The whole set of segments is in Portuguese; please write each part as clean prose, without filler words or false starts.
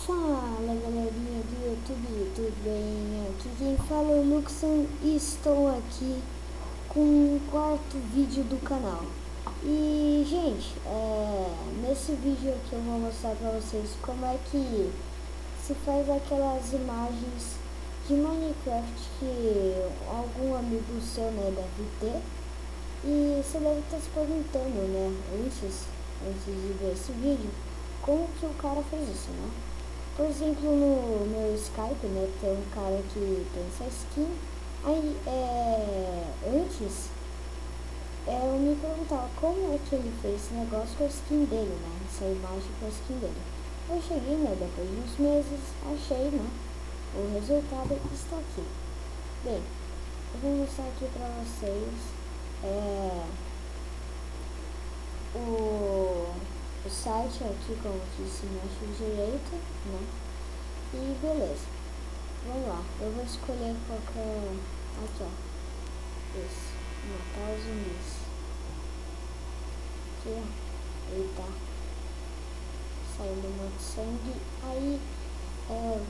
Fala galerinha do YouTube, tudo bem? Aqui quem fala é o Luxon e estou aqui com o quarto vídeo do canal. E gente, nesse vídeo aqui eu vou mostrar pra vocês como é que se faz aquelas imagens de Minecraft que algum amigo seu deve ter. E você deve estar se perguntando, antes de ver esse vídeo, como que o cara fez isso, né? Por exemplo, no meu Skype, tem um cara que tem essa skin. Aí, antes, eu me perguntava como é que ele fez esse negócio com a skin dele, essa imagem com a skin dele. Eu cheguei, depois de uns meses, achei, o resultado está aqui. Bem, eu vou mostrar aqui pra vocês, o site aqui, como que se mexe direito, E beleza, vamos lá, eu vou escolher qualquer, aqui esse, matar os zumbis, aqui eita, saindo muito sangue. Aí,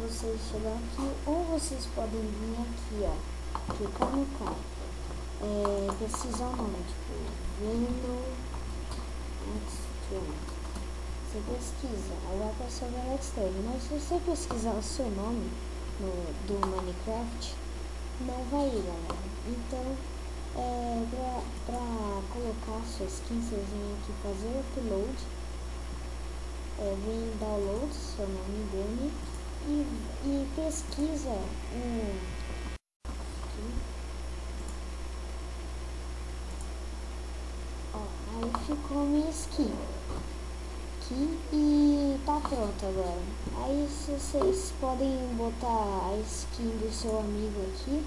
vocês chegam aqui, ou vocês podem vir aqui, clicar no cara, pesquisar o nome, tipo, Windows Extreme. Você pesquisa, aí vai aparecer o Windows Extreme, mas se você pesquisar o seu nome do Minecraft, não vai ir, galera. Então, pra colocar a sua skin, vocês vêm aqui fazer upload, vem em download, seu nome dele, e pesquisa aí ficou a minha skin aqui e tá pronto agora. Aí vocês podem botar a skin do seu amigo aqui.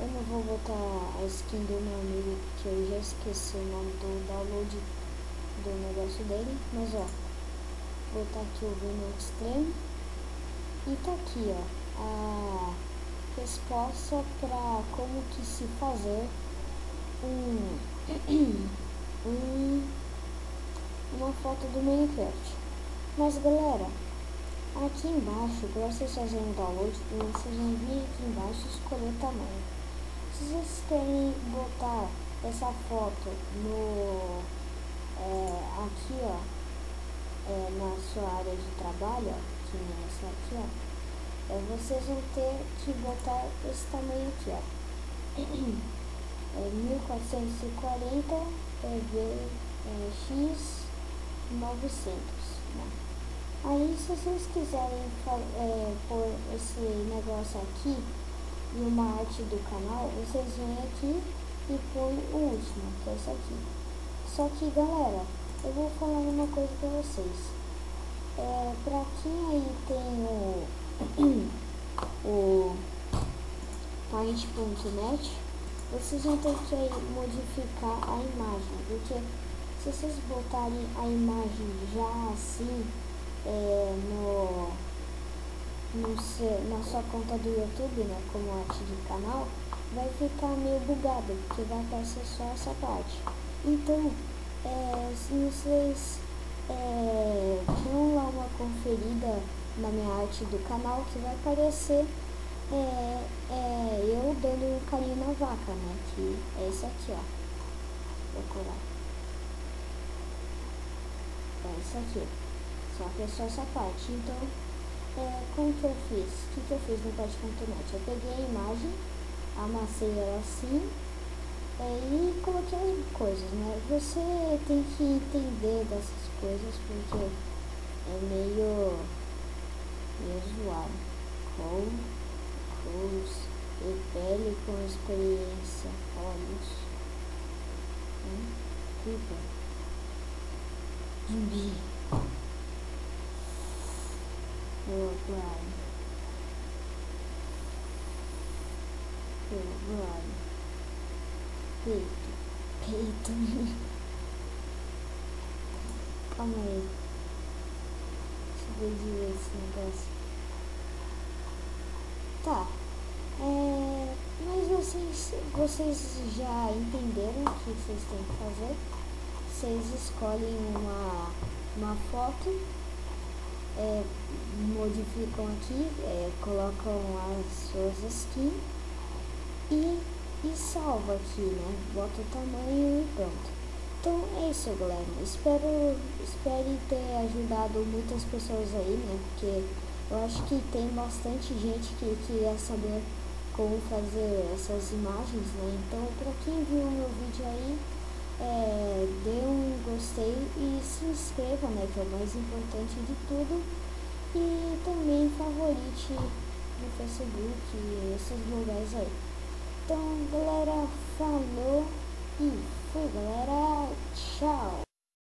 Eu não vou botar a skin do meu amigo porque eu já esqueci o nome do download do negócio dele. Mas vou botar aqui o Windows Extreme. E tá aqui a resposta para como que se fazer uma foto do Minecraft. Mas galera, aqui embaixo, para vocês fazerem o download, vocês vão vir aqui embaixo e escolher o tamanho. Se vocês querem botar essa foto aqui na sua área de trabalho, que nem essa aqui, vocês vão ter que botar esse tamanho aqui, 1440 x 900, Aí se vocês quiserem pôr esse negócio aqui e uma arte do canal, vocês vêm aqui e põem o último, que é esse aqui. Só que galera, eu vou falar uma coisa pra vocês. Pra quem aí tem o paint.net, vocês vão ter que aí modificar a imagem, porque se vocês botarem a imagem já assim na sua conta do YouTube, como arte de canal, vai ficar meio bugado, porque vai aparecer só essa parte. Então, se vocês dão lá uma conferida na minha arte do canal, que vai aparecer eu dando um carinho na vaca, que é esse aqui, vou colar. É isso aqui, só que é só essa parte. Então, como que eu fiz? O que eu fiz no paint.net? Eu peguei a imagem, amassei ela assim, e coloquei as coisas, Você tem que entender dessas coisas, porque é meio zoado. E pele com experiência, olhos, Creeper, zumbi, peito, calma aí, deixa eu ver direito esse negócio. Tá, mas vocês já entenderam o que vocês têm que fazer. Vocês escolhem uma foto modificam aqui, colocam as suas skins e salva aqui, né? Bota o tamanho e pronto. Então é isso, galera. Espero ter ajudado muitas pessoas aí, né? Porque eu acho que tem bastante gente que queria saber como fazer essas imagens, né? Então, para quem viu o meu vídeo aí, dê um gostei e se inscreva, né? Que é o mais importante de tudo. E também favorite no Facebook e esses lugares aí. Então, galera, falou e fui, galera. Tchau.